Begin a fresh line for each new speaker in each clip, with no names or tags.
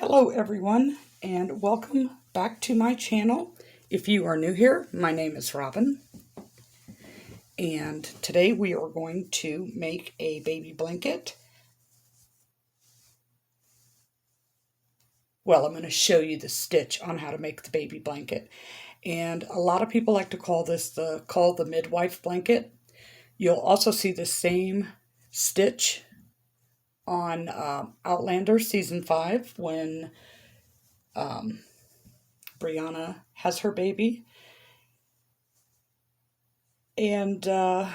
Hello everyone, and welcome back to my channel. If you are new here, my name is Robin, and today we are going to make a baby blanket. Well, I'm going to show you the stitch on how to make the baby blanket. And a lot of people like to call this the Call the Midwife blanket. You'll also see the same stitch on Outlander Season 5 when Brianna has her baby. And it's a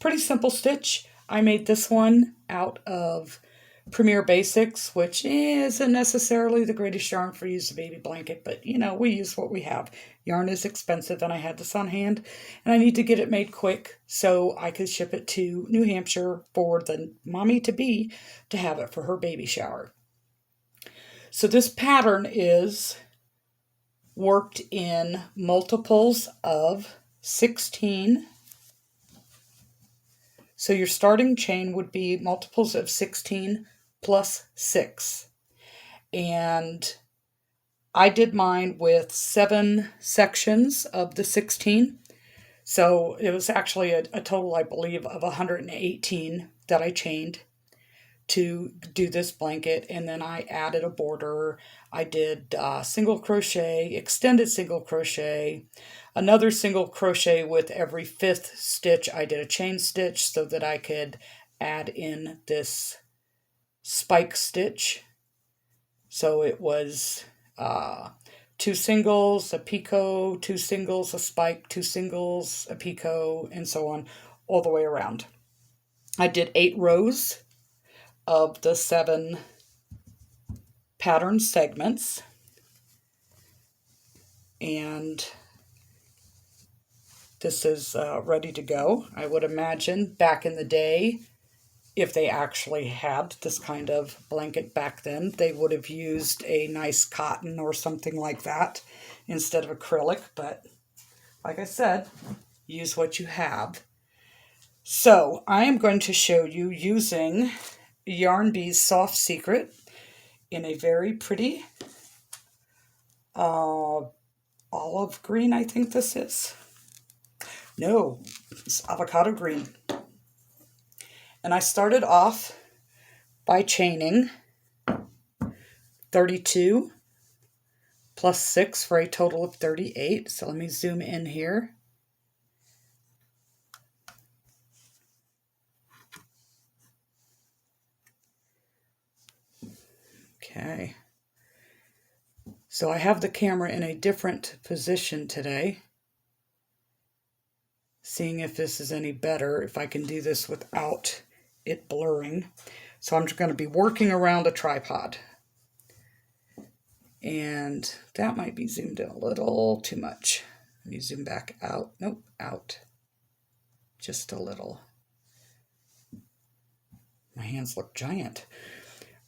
pretty simple stitch. I made this one out of Premier Basics, which isn't necessarily the greatest yarn for use a baby blanket, but you know, we use what we have. Yarn is expensive and I had this on hand and I need to get it made quick so I could ship it to New Hampshire for the mommy-to-be to have it for her baby shower. So this pattern is worked in multiples of 16. So your starting chain would be multiples of 16 plus 6. And I did mine with 7 sections of the 16. So it was actually a total, I believe, of 118 that I chained to do this blanket. And then I added a border. I did single crochet, extended single crochet, another single crochet with every 5th stitch. I did a chain stitch so that I could add in this spike stitch. So it was 2 singles, a picot, 2 singles, a spike, 2 singles, a picot, and so on all the way around. I did 8 rows of the 7 pattern segments, and this is ready to go. I would imagine back in the day, if they actually had this kind of blanket back then, they would have used a nice cotton or something like that instead of acrylic, but like I said, use what you have. So I am going to show you using Yarn Bee's Soft Secret in a very pretty olive green, I think this is. No, it's avocado green. And I started off by chaining 32 plus 6 for a total of 38. So let me zoom in here. Okay. So I have the camera in a different position today. Seeing if this is any better, if I can do this without it blurring. So I'm just going to be working around a tripod. And that might be zoomed in a little too much. Let me zoom back out. Nope, out. Just a little. My hands look giant.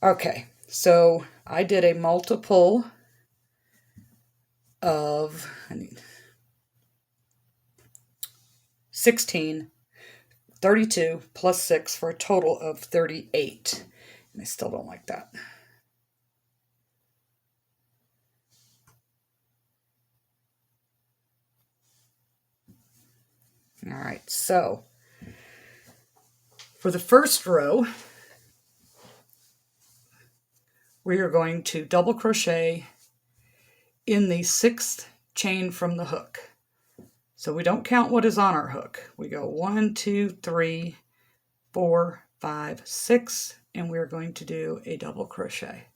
Okay, so I did a multiple of 16, 32 plus 6 for a total of 38. And I still don't like that. All right, so for the first row, we are going to double crochet in the 6th chain from the hook. So we don't count what is on our hook. We go 1, 2, 3, 4, 5, 6, and we're going to do a double crochet.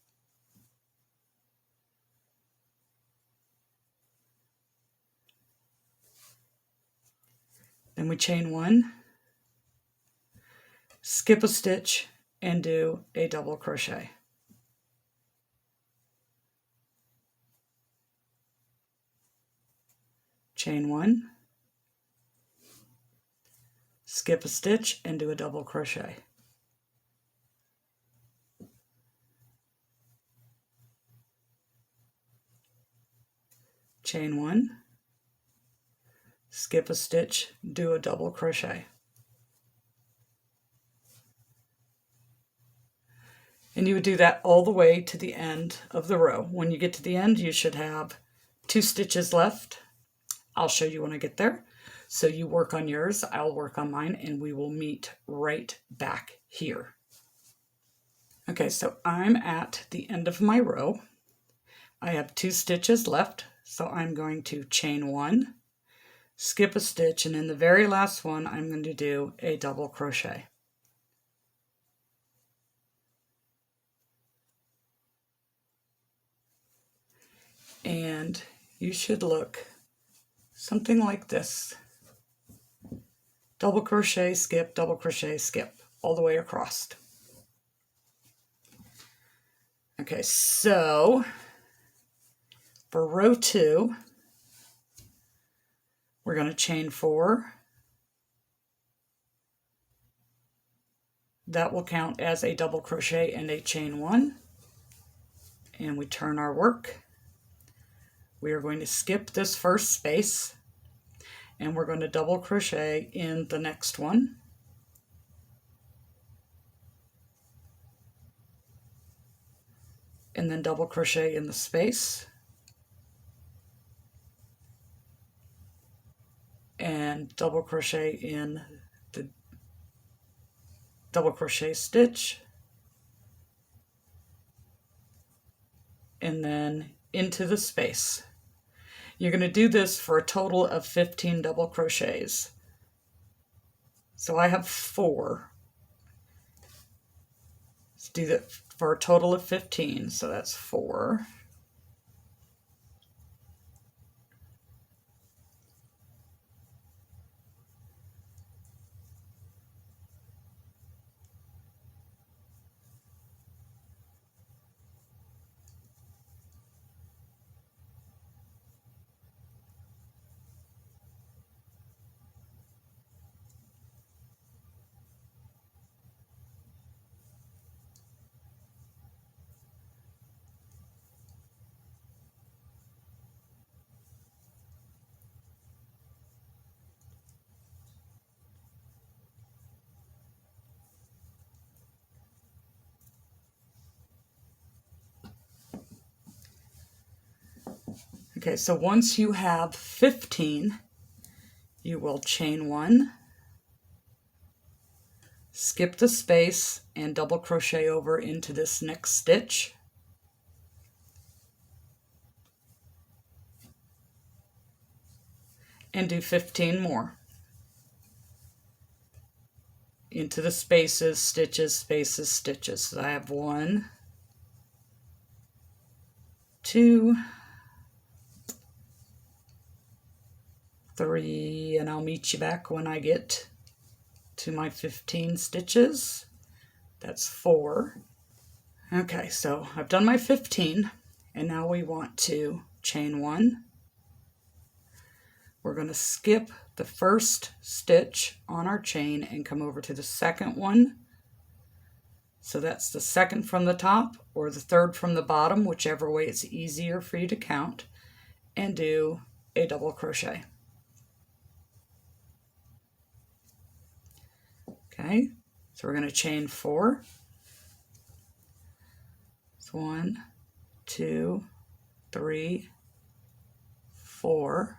Then we chain 1, skip a stitch, and do a double crochet. Chain 1, skip a stitch, and do a double crochet. Chain 1, skip a stitch, do a double crochet. And you would do that all the way to the end of the row. When you get to the end, you should have 2 stitches left. I'll show you when I get there. So you work on yours, I'll work on mine, and we will meet right back here. Okay, so I'm at the end of my row. I have 2 stitches left, so I'm going to chain 1, skip a stitch, and in the very last one, I'm going to do a double crochet. And you should look something like this. Double crochet, skip, all the way across. Okay, so for row 2, we're going to chain 4. That will count as a double crochet and a chain 1. And we turn our work. We are going to skip this first space, and we're going to double crochet in the next one. And then double crochet in the space. And double crochet in the double crochet stitch. And then into the space. You're going to do this for a total of 15 double crochets. So I have 4. Let's do that for a total of 15. So that's 4. Okay, so once you have 15, you will chain 1, skip the space, and double crochet over into this next stitch. And do 15 more. Into the spaces, stitches, spaces, stitches. So I have 1, 2, 3, and I'll meet you back when I get to my 15 stitches. That's 4. Okay, so I've done my 15, and now we want to chain 1. We're going to skip the first stitch on our chain and come over to the second one. So that's the second from the top or the third from the bottom, whichever way it's easier for you to count, and do a double crochet. Okay, so we're going to chain 4. So 1, 2, 3, 4.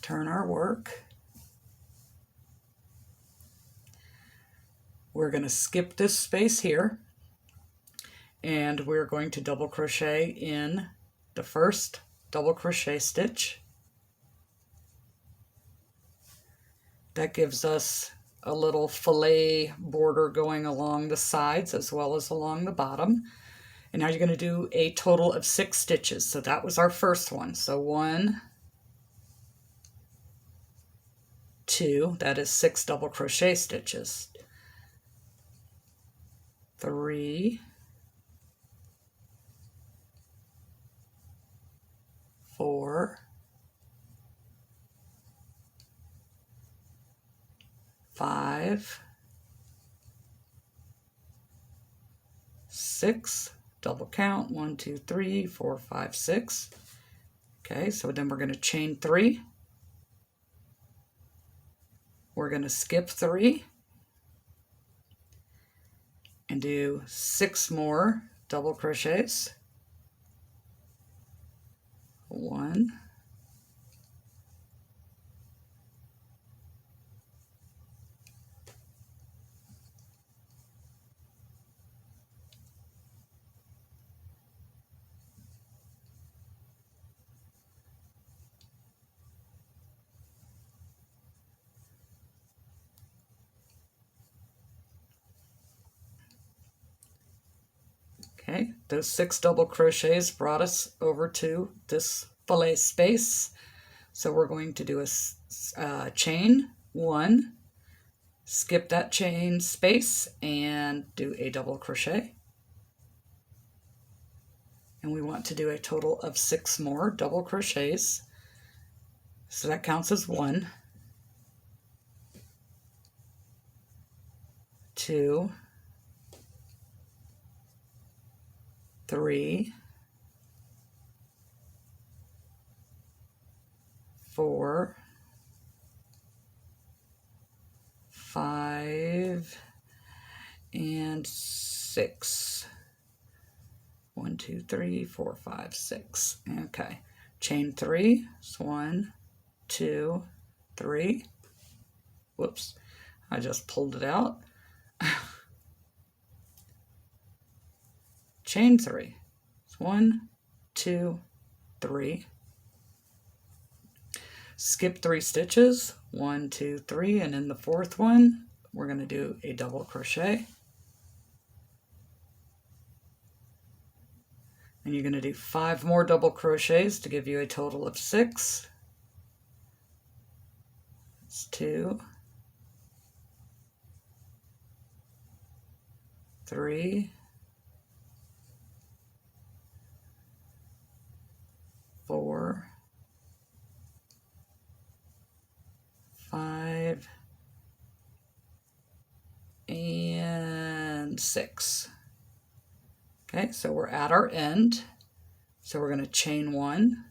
Turn our work. We're going to skip this space here, and we're going to double crochet in the first double crochet stitch. That gives us a little filet border going along the sides as well as along the bottom. And now you're going to do a total of 6 stitches. So that was our first one. So 1, 2, that is 6 double crochet stitches. 3, 4, 5, 6, double count, 1, 2, 3, 4, 5, 6. Okay, so then we're going to chain 3. We're going to skip 3. and do 6 more double crochets. 1, 'kay, those 6 double crochets brought us over to this fillet space. So we're going to do a chain 1, skip that chain space, and do a double crochet. And we want to do a total of 6 more double crochets. So that counts as 1, 2, 3, 4, 5, and 6. 1, 2, 3, 4, 5, 6. Okay. Chain 3. So 1, 2, 3. Whoops. I just pulled it out. Chain 3. So 1, 2, 3. Skip 3 stitches. 1, 2, 3. And in the 4th one, we're going to do a double crochet. And you're going to do 5 more double crochets to give you a total of 6. That's 2, 3, 4, 5, and 6. Okay, so we're at our end. So we're going to chain 1,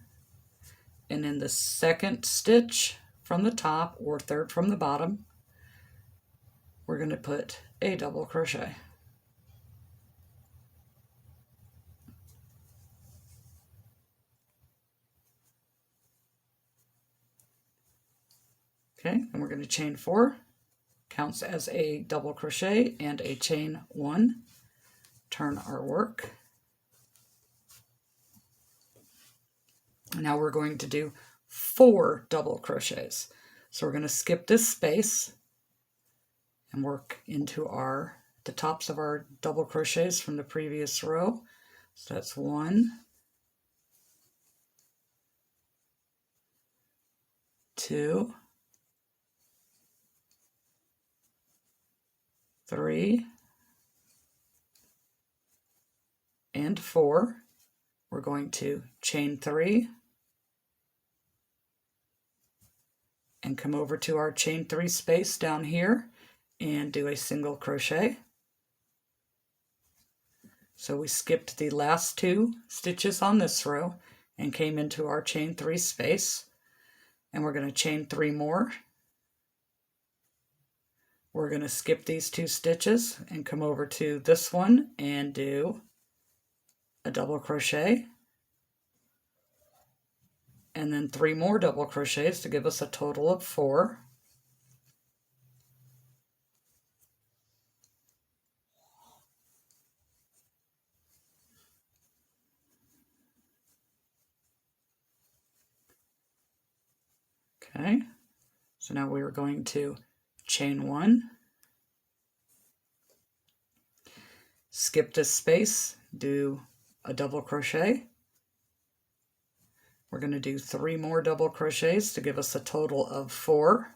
and in the 2nd stitch from the top, or 3rd from the bottom, we're going to put a double crochet. Okay, and we're going to chain 4, counts as a double crochet and a chain 1. Turn our work. Now we're going to do 4 double crochets. So we're going to skip this space and work into the tops of our double crochets from the previous row. So that's 1, 2, 3, and 4. We're going to chain 3 and come over to our chain 3 space down here and do a single crochet. So we skipped the last 2 stitches on this row and came into our chain 3 space, and we're going to chain 3 more. We're going to skip these 2 stitches and come over to this one and do a double crochet, and then 3 more double crochets to give us a total of 4. Okay, so now we are going to chain 1, skip this space, do a double crochet. We're going to do 3 more double crochets to give us a total of 4.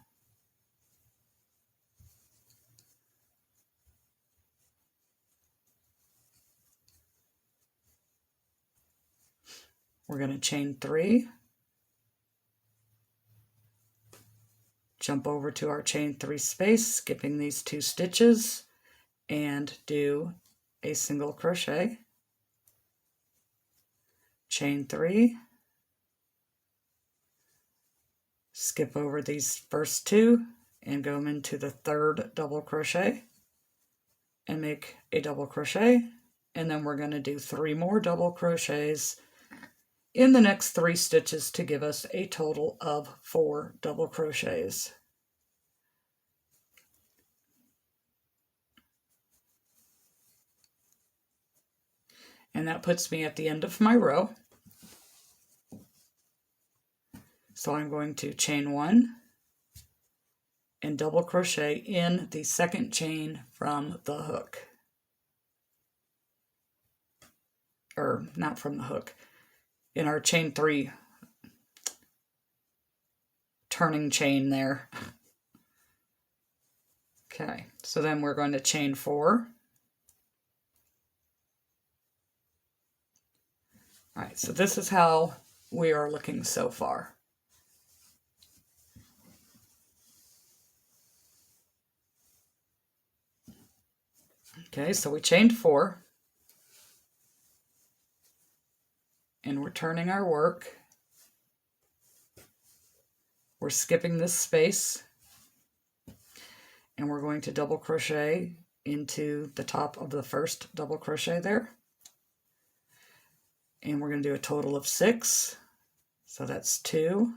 We're going to chain 3, jump over to our chain 3 space, skipping these 2 stitches, and do a single crochet, chain 3, skip over these first 2 and go into the 3rd double crochet, and make a double crochet, and then we're going to do 3 more double crochets in the next 3 stitches to give us a total of 4 double crochets. And that puts me at the end of my row. So I'm going to chain 1 and double crochet in the second chain from the hook. Or not from the hook, in our chain 3 turning chain there. Okay, so then we're going to chain 4. All right, so this is how we are looking so far. Okay, so we chained 4, and we're turning our work. We're skipping this space, and we're going to double crochet into the top of the first double crochet there. And we're going to do a total of 6. So that's 2,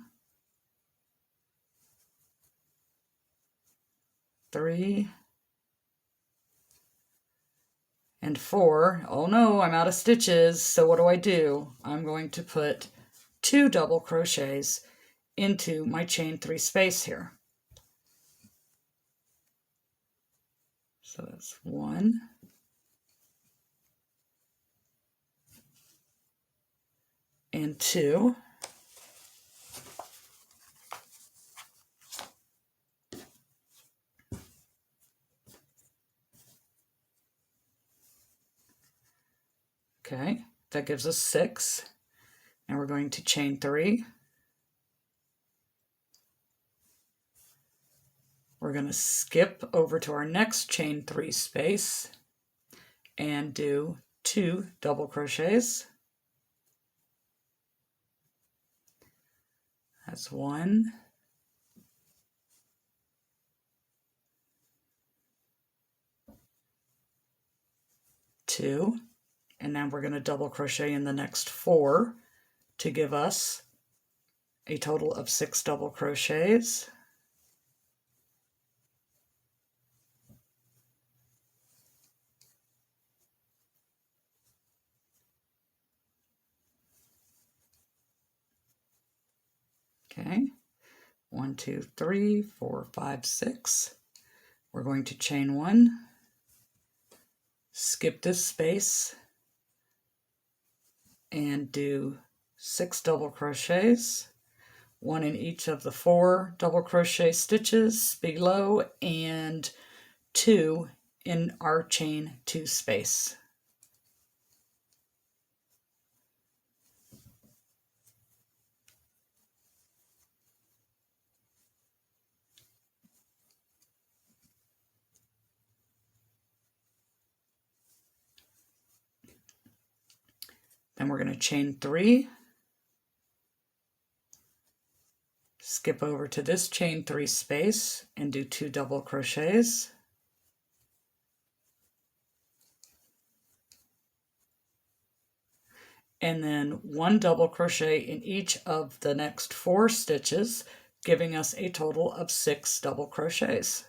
3, and 4. Oh no, I'm out of stitches. So what do? I'm going to put 2 double crochets into my chain 3 space here. So that's 1, and 2. Okay, that gives us 6. And we're going to chain 3. We're going to skip over to our next chain 3 space and do 2 double crochets. That's 1, 2, and now we're going to double crochet in the next 4 to give us a total of 6 double crochets. Okay, 1, 2, 3, 4, 5, 6. We're going to chain 1, skip this space, and do 6 double crochets, 1 in each of the 4 double crochet stitches below, and 2 in our chain 2 space. Then we're going to chain 3, skip over to this chain 3 space and do 2 double crochets. And then 1 double crochet in each of the next 4 stitches, giving us a total of 6 double crochets.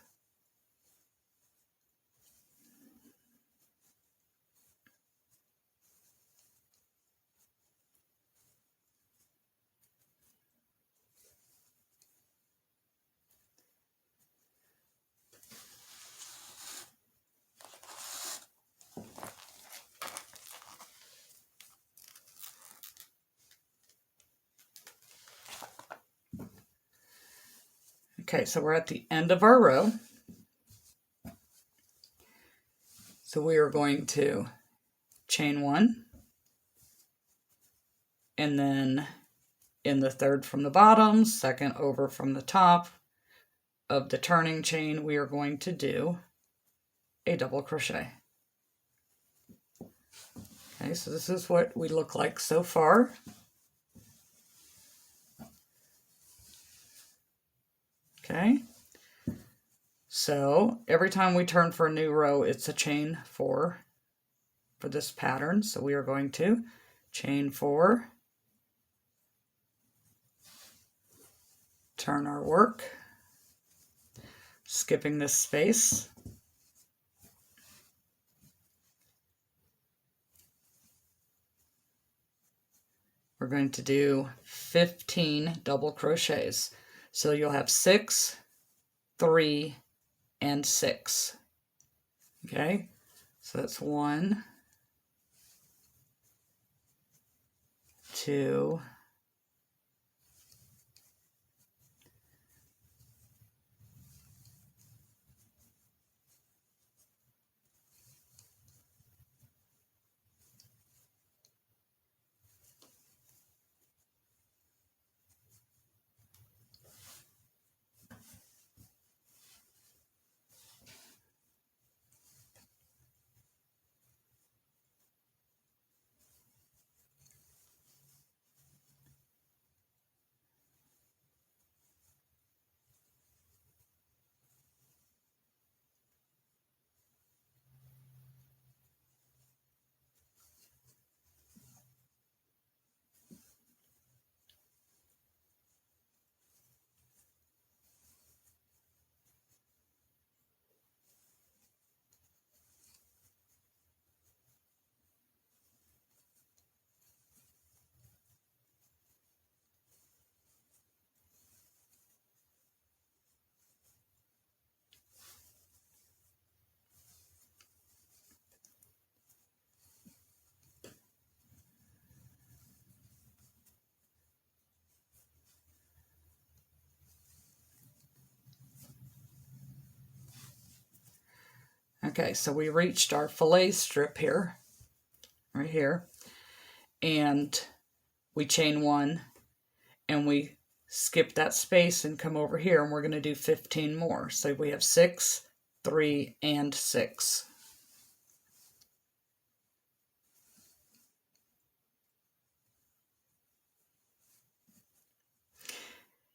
Okay, so we're at the end of our row. So we are going to chain 1, and then in the third from the bottom, second over from the top of the turning chain, we are going to do a double crochet. Okay, so this is what we look like so far. Okay, So every time we turn for a new row, it's a chain 4 for this pattern. So we are going to chain 4, turn our work, skipping this space. We're going to do 15 double crochets. So you'll have 6, 3, and 6. Okay, so that's 1, 2, 1. Okay, so we reached our fillet strip here, right here, and we chain 1, and we skip that space and come over here, and we're going to do 15 more. So we have 6, 3, and 6.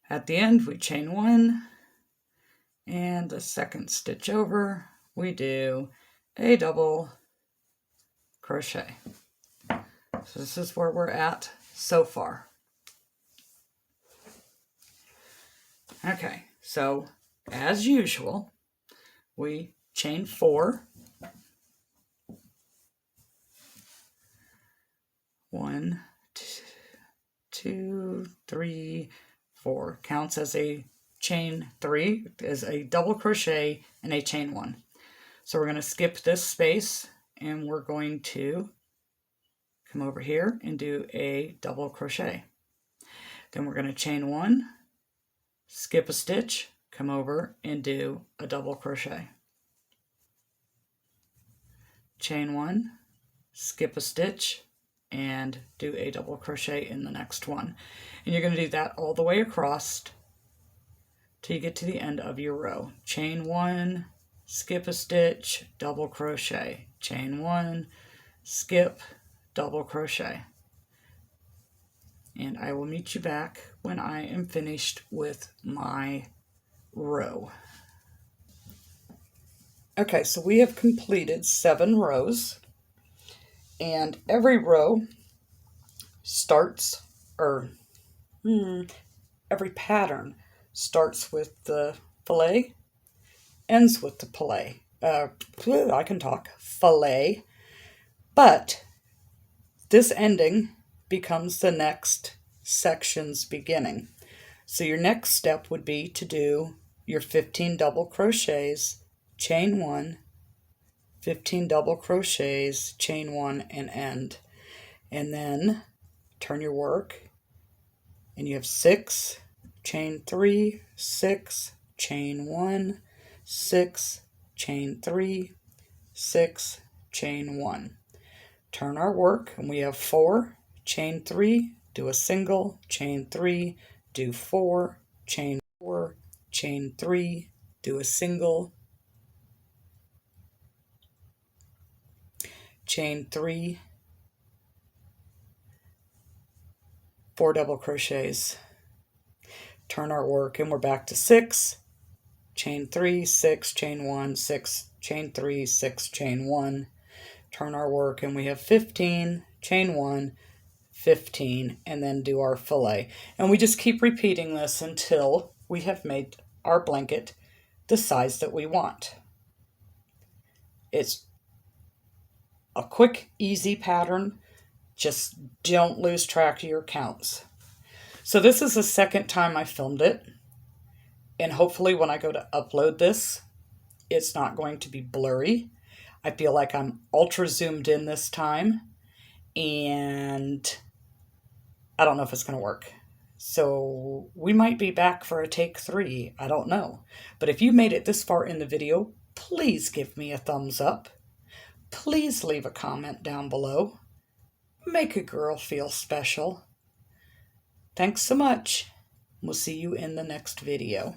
At the end, we chain 1, and the second stitch over, we do a double crochet. So this is where we're at so far. Okay, so as usual, we chain 4. 1, 2, 3, 4. Counts as a chain 3, is a double crochet and a chain 1. So we're going to skip this space, and we're going to come over here and do a double crochet. Then we're going to chain 1, skip a stitch, come over and do a double crochet. Chain 1, skip a stitch, and do a double crochet in the next one. And you're going to do that all the way across till you get to the end of your row. Chain 1, skip a stitch, double crochet. Chain 1, skip, double crochet. And I will meet you back when I am finished with my row. Okay, so we have completed 7 rows, and every row starts, every pattern starts with the filet, ends with the filet. I can talk. Filet. But this ending becomes the next section's beginning. So your next step would be to do your 15 double crochets, chain 1, 15 double crochets, chain 1, and end. And then turn your work, and you have 6, chain 3, 6, chain 1, 6, chain 3, 6, chain 1. Turn our work, and we have 4, chain 3, do a single, chain 3, do 4, chain 4, chain 3, do a single, chain 3, 4 double crochets. Turn our work, and we're back to 6, chain 3, 6, chain 1, 6, chain 3, 6, chain 1, turn our work, and we have 15, chain 1, 15, and then do our fillet. And we just keep repeating this until we have made our blanket the size that we want. It's a quick, easy pattern. Just don't lose track of your counts. So this is the second time I filmed it, and hopefully when I go to upload this, it's not going to be blurry. I feel like I'm ultra zoomed in this time, and I don't know if it's going to work. So we might be back for a take 3. I don't know. But if you made it this far in the video, please give me a thumbs up. Please leave a comment down below. Make a girl feel special. Thanks so much. We'll see you in the next video.